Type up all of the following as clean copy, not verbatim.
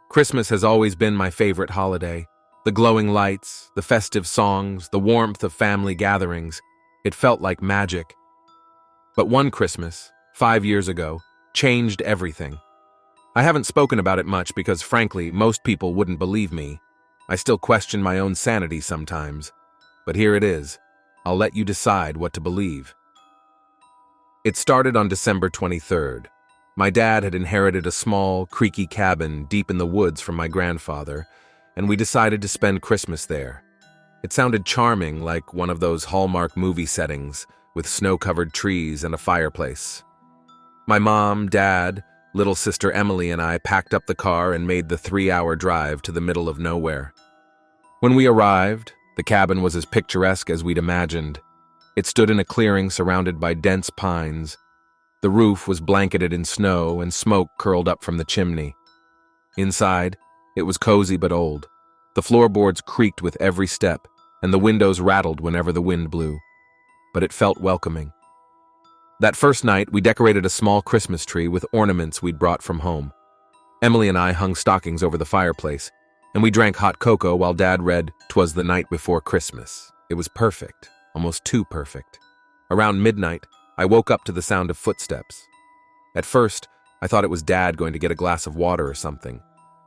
Christmas has always been my favorite holiday. The glowing lights, the festive songs, the warmth of family gatherings. It felt like magic. But one Christmas, 5 years ago, changed everything. I haven't spoken about it much because, frankly, most people wouldn't believe me. I still question my own sanity sometimes. But here it is. I'll let you decide what to believe. It started on December 23rd. My dad had inherited a small, creaky cabin deep in the woods from my grandfather, and we decided to spend Christmas there. It sounded charming, like one of those Hallmark movie settings, with snow-covered trees and a fireplace. My mom, dad, little sister Emily, and I packed up the car and made the 3-hour drive to the middle of nowhere. When we arrived, the cabin was as picturesque as we'd imagined. It stood in a clearing surrounded by dense pines. The roof was blanketed in snow and smoke curled up from the chimney. Inside, it was cozy but old. The floorboards creaked with every step, and the windows rattled whenever the wind blew. But it felt welcoming. That first night, we decorated a small Christmas tree with ornaments we'd brought from home. Emily and I hung stockings over the fireplace, and we drank hot cocoa while Dad read "'Twas the Night Before Christmas." It was perfect, almost too perfect. Around midnight, I woke up to the sound of footsteps. At first, I thought it was Dad going to get a glass of water or something,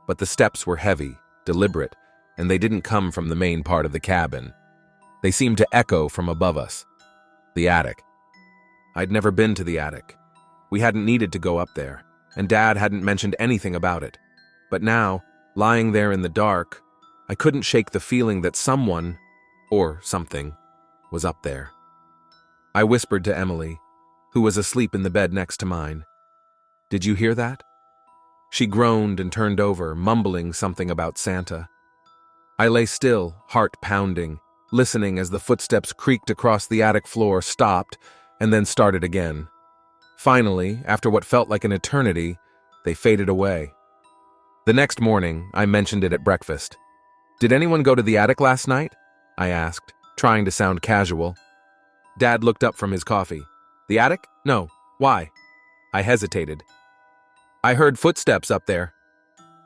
but the steps were heavy, deliberate, and they didn't come from the main part of the cabin. They seemed to echo from above us. The attic. I'd never been to the attic. We hadn't needed to go up there, and Dad hadn't mentioned anything about it. But now, lying there in the dark, I couldn't shake the feeling that someone, or something, was up there. I whispered to Emily, who was asleep in the bed next to mine. "Did you hear that?" She groaned and turned over, mumbling something about Santa. I lay still, heart pounding, listening as the footsteps creaked across the attic floor, stopped, and then started again. Finally, after what felt like an eternity, they faded away. The next morning, I mentioned it at breakfast. "Did anyone go to the attic last night?" I asked, trying to sound casual. Dad looked up from his coffee. "The attic? No. Why?" I hesitated. "I heard footsteps up there."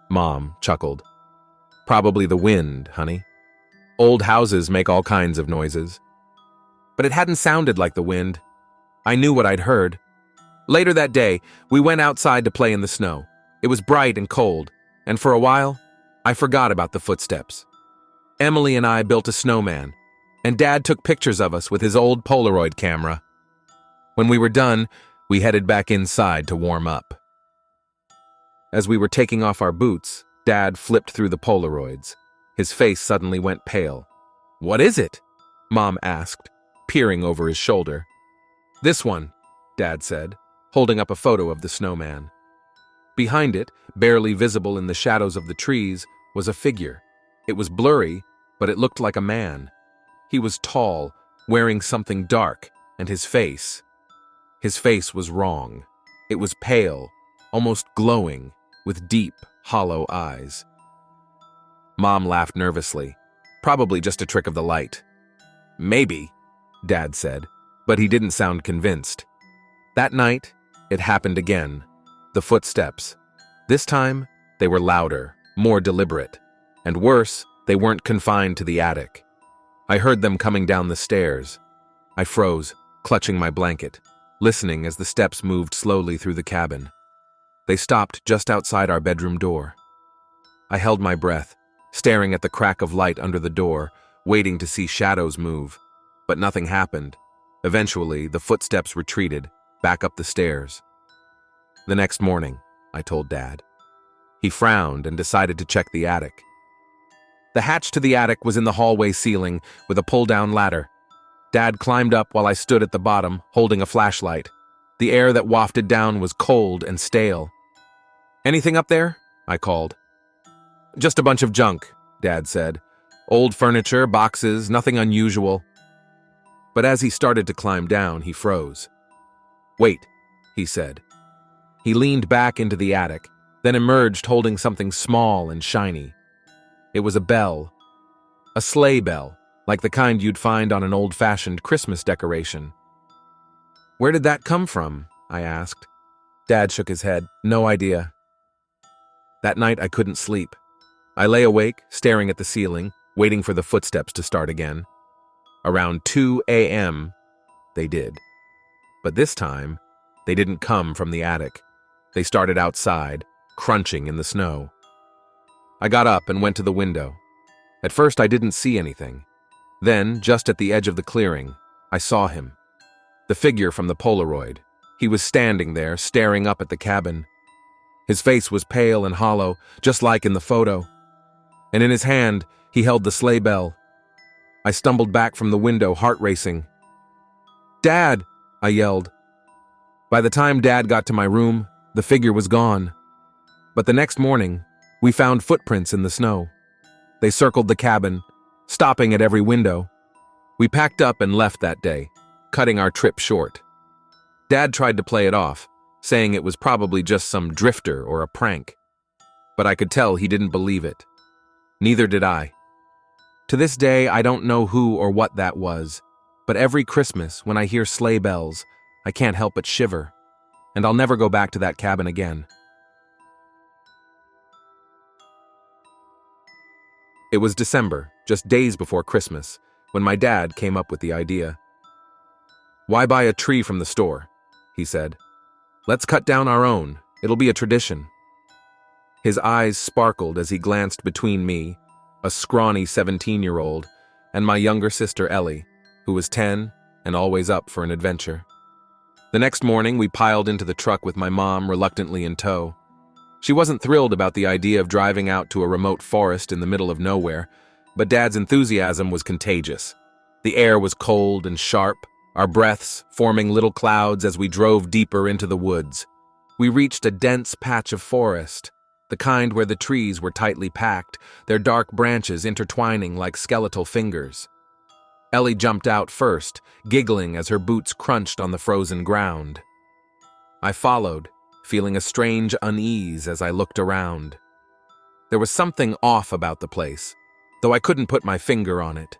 Mom chuckled. "Probably the wind, honey. Old houses make all kinds of noises." But it hadn't sounded like the wind. I knew what I'd heard. Later that day, we went outside to play in the snow. It was bright and cold, and for a while, I forgot about the footsteps. Emily and I built a snowman, and Dad took pictures of us with his old Polaroid camera. When we were done, we headed back inside to warm up. As we were taking off our boots, Dad flipped through the Polaroids. His face suddenly went pale. "What is it?" Mom asked, peering over his shoulder. "This one," Dad said, holding up a photo of the snowman. Behind it, barely visible in the shadows of the trees, was a figure. It was blurry, but it looked like a man. He was tall, wearing something dark, and his face was wrong. It was pale, almost glowing, with deep, hollow eyes. Mom laughed nervously, probably just a trick of the light. "Maybe," Dad said, but he didn't sound convinced. That night, it happened again. The footsteps. This time, they were louder, more deliberate. And worse, they weren't confined to the attic. I heard them coming down the stairs. I froze, clutching my blanket, listening as the steps moved slowly through the cabin. They stopped just outside our bedroom door. I held my breath, staring at the crack of light under the door, waiting to see shadows move. But nothing happened. Eventually, the footsteps retreated, back up the stairs. The next morning, I told Dad. He frowned and decided to check the attic. The hatch to the attic was in the hallway ceiling with a pull-down ladder. Dad climbed up while I stood at the bottom, holding a flashlight. The air that wafted down was cold and stale. "Anything up there?" I called. "Just a bunch of junk," Dad said. "Old furniture, boxes, nothing unusual." But as he started to climb down, he froze. "Wait," he said. He leaned back into the attic, then emerged holding something small and shiny. It was a bell. A sleigh bell, like the kind you'd find on an old-fashioned Christmas decoration. "Where did that come from?" I asked. Dad shook his head. "No idea." That night I couldn't sleep. I lay awake, staring at the ceiling, waiting for the footsteps to start again. Around 2 a.m., they did. But this time, they didn't come from the attic. They started outside, crunching in the snow. I got up and went to the window. At first, I didn't see anything. Then, just at the edge of the clearing, I saw him. The figure from the Polaroid. He was standing there, staring up at the cabin. His face was pale and hollow, just like in the photo. And in his hand, he held the sleigh bell. I stumbled back from the window, heart racing. "Dad!" I yelled. By the time Dad got to my room, the figure was gone. But the next morning, we found footprints in the snow. They circled the cabin, stopping at every window. We packed up and left that day, cutting our trip short. Dad tried to play it off, saying it was probably just some drifter or a prank. But I could tell he didn't believe it. Neither did I. To this day, I don't know who or what that was, but every Christmas, when I hear sleigh bells, I can't help but shiver, and I'll never go back to that cabin again. It was December, just days before Christmas, when my dad came up with the idea. "Why buy a tree from the store?" he said. "Let's cut down our own. It'll be a tradition." His eyes sparkled as he glanced between me, a scrawny 17-year-old, and my younger sister Ellie, who was 10 and always up for an adventure. The next morning, we piled into the truck with my mom reluctantly in tow. She wasn't thrilled about the idea of driving out to a remote forest in the middle of nowhere, but Dad's enthusiasm was contagious. The air was cold and sharp, our breaths forming little clouds as we drove deeper into the woods. We reached a dense patch of forest, the kind where the trees were tightly packed, their dark branches intertwining like skeletal fingers. Ellie jumped out first, giggling as her boots crunched on the frozen ground. I followed, feeling a strange unease as I looked around. There was something off about the place, though I couldn't put my finger on it.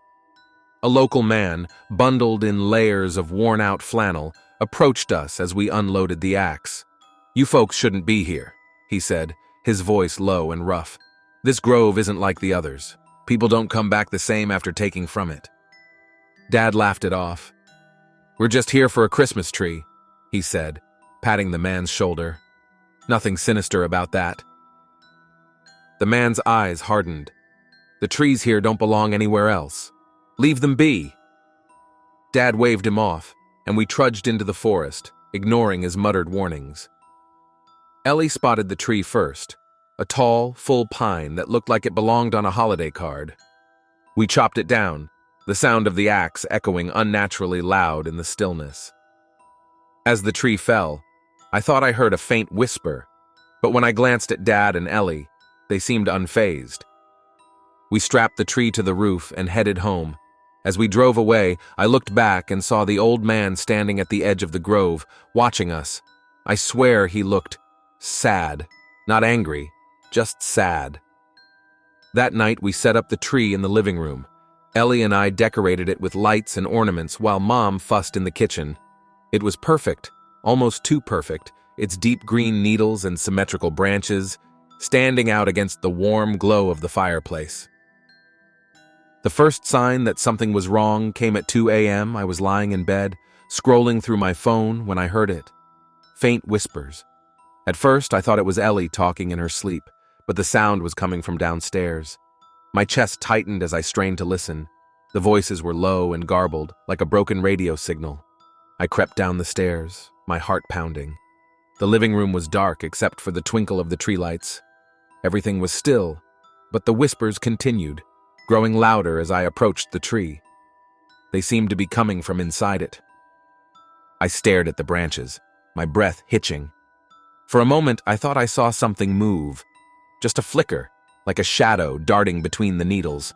A local man, bundled in layers of worn-out flannel, approached us as we unloaded the axe. "You folks shouldn't be here," he said, his voice low and rough. "This grove isn't like the others. People don't come back the same after taking from it." Dad laughed it off. "We're just here for a Christmas tree," he said, patting the man's shoulder. "Nothing sinister about that." The man's eyes hardened. "The trees here don't belong anywhere else. Leave them be." Dad waved him off, and we trudged into the forest, ignoring his muttered warnings. Ellie spotted the tree first, a tall, full pine that looked like it belonged on a holiday card. We chopped it down, the sound of the axe echoing unnaturally loud in the stillness. As the tree fell, I thought I heard a faint whisper, but when I glanced at Dad and Ellie, they seemed unfazed. We strapped the tree to the roof and headed home. As we drove away, I looked back and saw the old man standing at the edge of the grove, watching us. I swear he looked sad, not angry, just sad. That night, we set up the tree in the living room. Ellie and I decorated it with lights and ornaments while Mom fussed in the kitchen. It was perfect, almost too perfect, its deep green needles and symmetrical branches, standing out against the warm glow of the fireplace. The first sign that something was wrong came at 2 a.m. I was lying in bed, scrolling through my phone when I heard it. Faint whispers. At first, I thought it was Ellie talking in her sleep, but the sound was coming from downstairs. My chest tightened as I strained to listen. The voices were low and garbled, like a broken radio signal. I crept down the stairs, my heart pounding. The living room was dark except for the twinkle of the tree lights. Everything was still, but the whispers continued, growing louder as I approached the tree. They seemed to be coming from inside it. I stared at the branches, my breath hitching. For a moment, I thought I saw something move, just a flicker, like a shadow darting between the needles.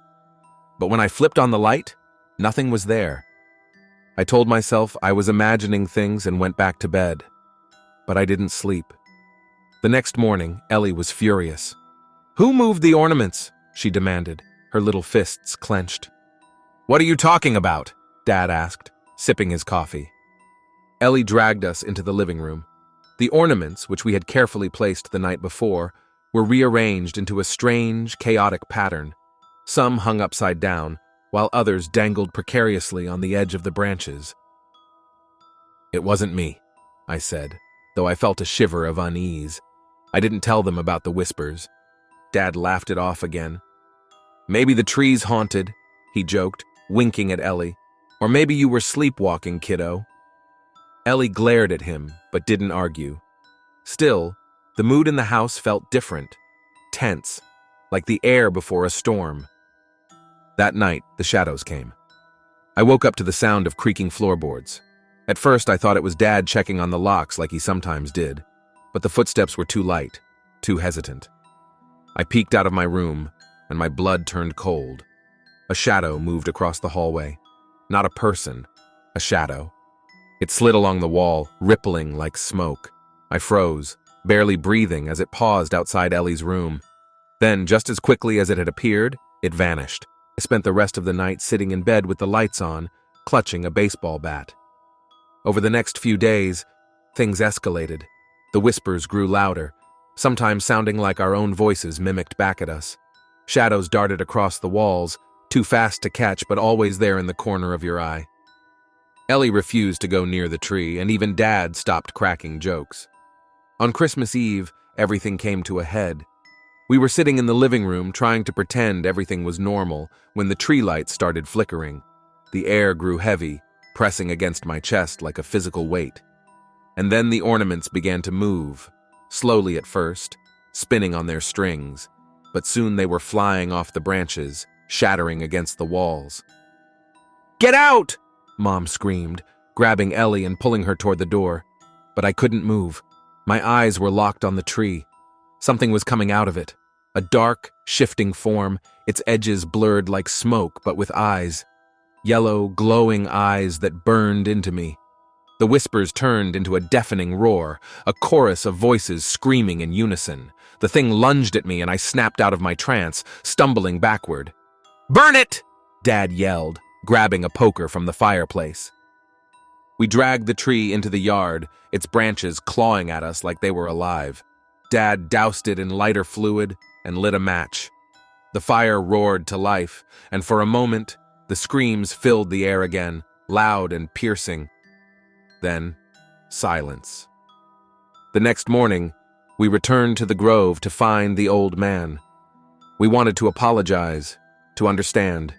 But when I flipped on the light, nothing was there. I told myself I was imagining things and went back to bed. But I didn't sleep. The next morning, Ellie was furious. "Who moved the ornaments?" she demanded, her little fists clenched. "What are you talking about?" Dad asked, sipping his coffee. Ellie dragged us into the living room. The ornaments, which we had carefully placed the night before, were rearranged into a strange, chaotic pattern. Some hung upside down, while others dangled precariously on the edge of the branches. "It wasn't me," I said, though I felt a shiver of unease. I didn't tell them about the whispers. Dad laughed it off again. "Maybe the tree's haunted," he joked, winking at Ellie. "Or maybe you were sleepwalking, kiddo." Ellie glared at him, but didn't argue. Still, the mood in the house felt different, tense, like the air before a storm. That night, the shadows came. I woke up to the sound of creaking floorboards. At first, I thought it was Dad checking on the locks like he sometimes did, but the footsteps were too light, too hesitant. I peeked out of my room, and my blood turned cold. A shadow moved across the hallway. Not a person, a shadow. It slid along the wall, rippling like smoke. I froze, barely breathing as it paused outside Ellie's room. Then, just as quickly as it had appeared, it vanished. I spent the rest of the night sitting in bed with the lights on, clutching a baseball bat. Over the next few days, things escalated. The whispers grew louder, sometimes sounding like our own voices mimicked back at us. Shadows darted across the walls, too fast to catch but always there in the corner of your eye. Ellie refused to go near the tree, and even Dad stopped cracking jokes. On Christmas Eve, everything came to a head. We were sitting in the living room trying to pretend everything was normal when the tree lights started flickering. The air grew heavy, pressing against my chest like a physical weight. And then the ornaments began to move, slowly at first, spinning on their strings, but soon they were flying off the branches, shattering against the walls. "Get out!" Mom screamed, grabbing Ellie and pulling her toward the door. But I couldn't move. My eyes were locked on the tree. Something was coming out of it. A dark, shifting form, its edges blurred like smoke, but with eyes. Yellow, glowing eyes that burned into me. The whispers turned into a deafening roar, a chorus of voices screaming in unison. The thing lunged at me and I snapped out of my trance, stumbling backward. "Burn it!" Dad yelled, grabbing a poker from the fireplace. We dragged the tree into the yard, its branches clawing at us like they were alive. Dad doused it in lighter fluid and lit a match. The fire roared to life, and for a moment, the screams filled the air again, loud and piercing. Then, silence. The next morning, we returned to the grove to find the old man. We wanted to apologize, to understand,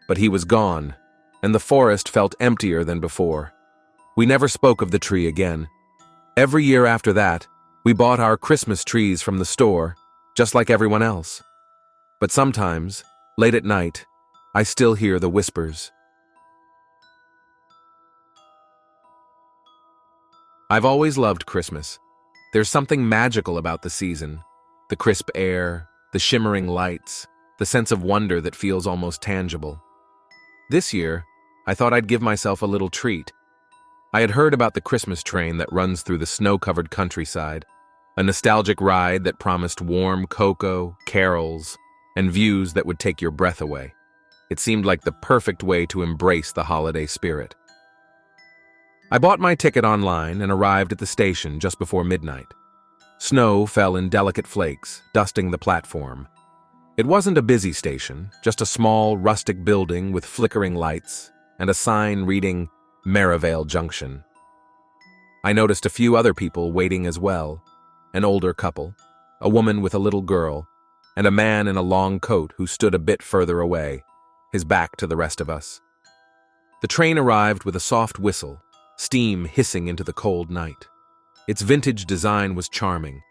but he was gone, and the forest felt emptier than before. We never spoke of the tree again. Every year after that, we bought our Christmas trees from the store, just like everyone else. But sometimes, late at night, I still hear the whispers. I've always loved Christmas. There's something magical about the season. The crisp air, the shimmering lights, the sense of wonder that feels almost tangible. This year, I thought I'd give myself a little treat. I had heard about the Christmas train that runs through the snow-covered countryside, a nostalgic ride that promised warm cocoa, carols, and views that would take your breath away. It seemed like the perfect way to embrace the holiday spirit. I bought my ticket online and arrived at the station just before midnight. Snow fell in delicate flakes, dusting the platform. It wasn't a busy station, just a small, rustic building with flickering lights and a sign reading Merivale Junction. I noticed a few other people waiting as well, an older couple, a woman with a little girl, and a man in a long coat who stood a bit further away, his back to the rest of us. The train arrived with a soft whistle, steam hissing into the cold night. Its vintage design was charming,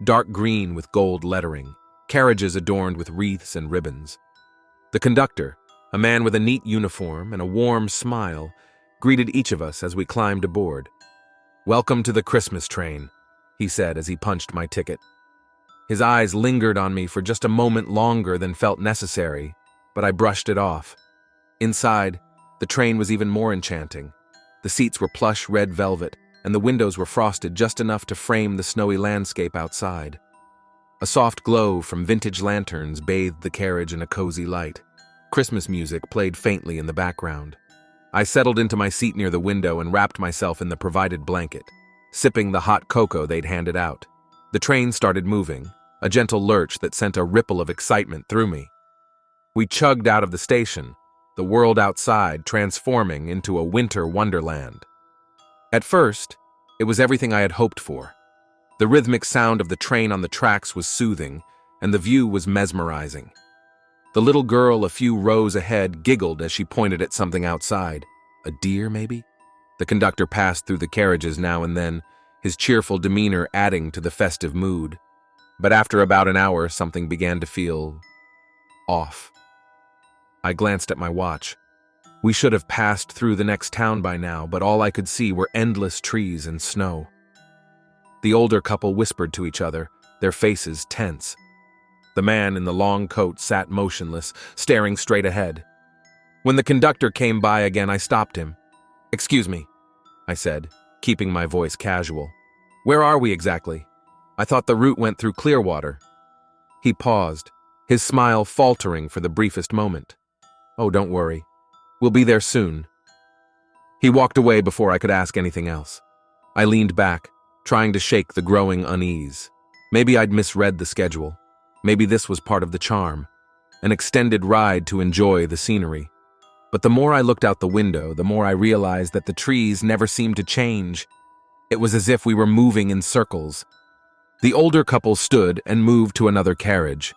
dark green with gold lettering, carriages adorned with wreaths and ribbons. The conductor, a man with a neat uniform and a warm smile, greeted each of us as we climbed aboard. "Welcome to the Christmas train," he said as he punched my ticket. His eyes lingered on me for just a moment longer than felt necessary, but I brushed it off. Inside, the train was even more enchanting. The seats were plush red velvet, and the windows were frosted just enough to frame the snowy landscape outside. A soft glow from vintage lanterns bathed the carriage in a cozy light. Christmas music played faintly in the background. I settled into my seat near the window and wrapped myself in the provided blanket, sipping the hot cocoa they'd handed out. The train started moving, a gentle lurch that sent a ripple of excitement through me. We chugged out of the station, the world outside transforming into a winter wonderland. At first, it was everything I had hoped for. The rhythmic sound of the train on the tracks was soothing, and the view was mesmerizing. The little girl a few rows ahead giggled as she pointed at something outside. A deer, maybe? The conductor passed through the carriages now and then, his cheerful demeanor adding to the festive mood. But after about an hour, something began to feel off. I glanced at my watch. We should have passed through the next town by now, but all I could see were endless trees and snow. The older couple whispered to each other, their faces tense. The man in the long coat sat motionless, staring straight ahead. When the conductor came by again, I stopped him. "Excuse me," I said, keeping my voice casual. "Where are we exactly? I thought the route went through Clearwater." He paused, his smile faltering for the briefest moment. "Oh, don't worry. We'll be there soon." He walked away before I could ask anything else. I leaned back, trying to shake the growing unease. Maybe I'd misread the schedule. Maybe this was part of the charm, an extended ride to enjoy the scenery. But the more I looked out the window, the more I realized that the trees never seemed to change. It was as if we were moving in circles. The older couple stood and moved to another carriage.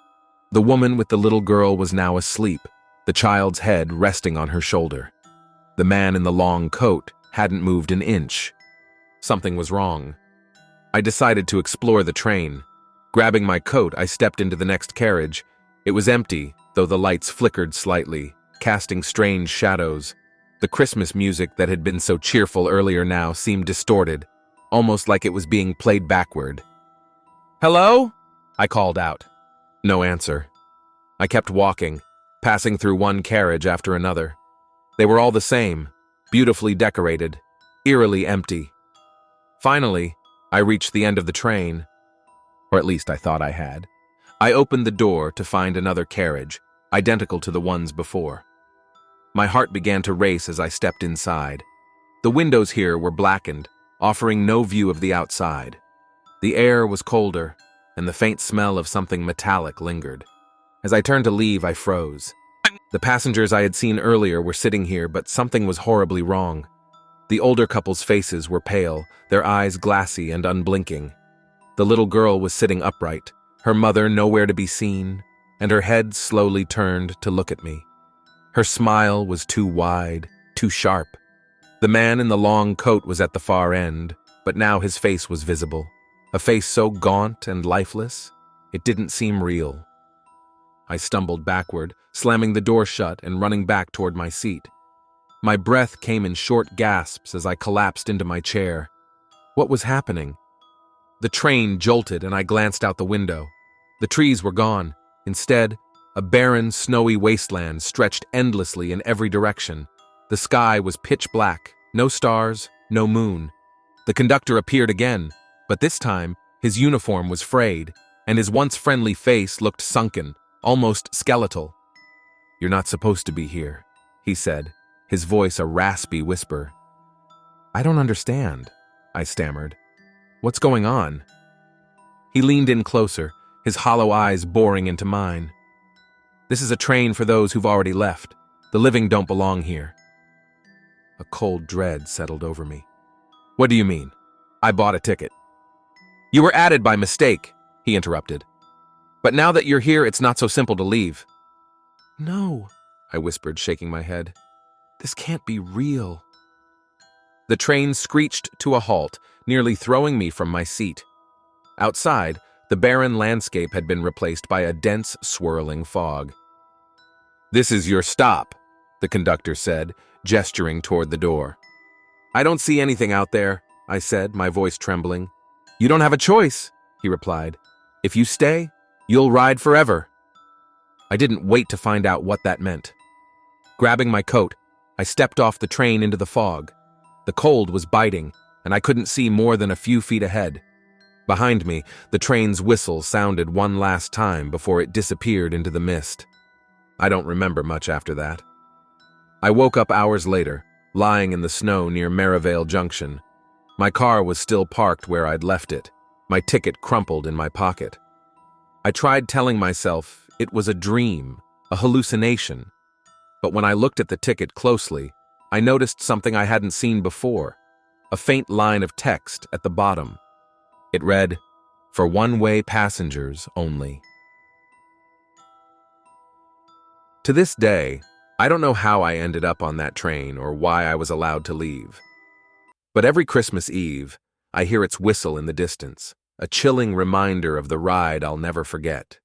The woman with the little girl was now asleep, the child's head resting on her shoulder. The man in the long coat hadn't moved an inch. Something was wrong. I decided to explore the train. Grabbing my coat, I stepped into the next carriage. It was empty, though the lights flickered slightly, casting strange shadows. The Christmas music that had been so cheerful earlier now seemed distorted, almost like it was being played backward. "Hello?" I called out. No answer. I kept walking, passing through one carriage after another. They were all the same, beautifully decorated, eerily empty. Finally, I reached the end of the train, or at least I thought I had. I opened the door to find another carriage, identical to the ones before. My heart began to race as I stepped inside. The windows here were blackened, offering no view of the outside. The air was colder, and the faint smell of something metallic lingered. As I turned to leave, I froze. The passengers I had seen earlier were sitting here, but something was horribly wrong. The older couple's faces were pale, their eyes glassy and unblinking. The little girl was sitting upright, her mother nowhere to be seen, and her head slowly turned to look at me. Her smile was too wide, too sharp. The man in the long coat was at the far end, but now his face was visible. A face so gaunt and lifeless, it didn't seem real. I stumbled backward, slamming the door shut and running back toward my seat. My breath came in short gasps as I collapsed into my chair. What was happening? The train jolted and I glanced out the window. The trees were gone. Instead, a barren, snowy wasteland stretched endlessly in every direction. The sky was pitch black, no stars, no moon. The conductor appeared again, but this time, his uniform was frayed, and his once friendly face looked sunken, almost skeletal. "You're not supposed to be here," he said, his voice a raspy whisper. "I don't understand," I stammered. "What's going on?" He leaned in closer, his hollow eyes boring into mine. "This is a train for those who've already left. The living don't belong here." A cold dread settled over me. "What do you mean? I bought a ticket." "You were added by mistake," he interrupted. "But now that you're here, it's not so simple to leave." "No," I whispered, shaking my head. "This can't be real." The train screeched to a halt, nearly throwing me from my seat. Outside, the barren landscape had been replaced by a dense, swirling fog. "This is your stop," the conductor said, gesturing toward the door. "I don't see anything out there," I said, my voice trembling. "You don't have a choice," he replied. "If you stay, you'll ride forever." I didn't wait to find out what that meant. Grabbing my coat, I stepped off the train into the fog. The cold was biting, and I couldn't see more than a few feet ahead. Behind me, the train's whistle sounded one last time before it disappeared into the mist. I don't remember much after that. I woke up hours later, lying in the snow near Merivale Junction. My car was still parked where I'd left it, my ticket crumpled in my pocket. I tried telling myself it was a dream, a hallucination. But when I looked at the ticket closely, I noticed something I hadn't seen before, a faint line of text at the bottom. It read, "For one-way passengers only." To this day, I don't know how I ended up on that train or why I was allowed to leave. But every Christmas Eve, I hear its whistle in the distance, a chilling reminder of the ride I'll never forget.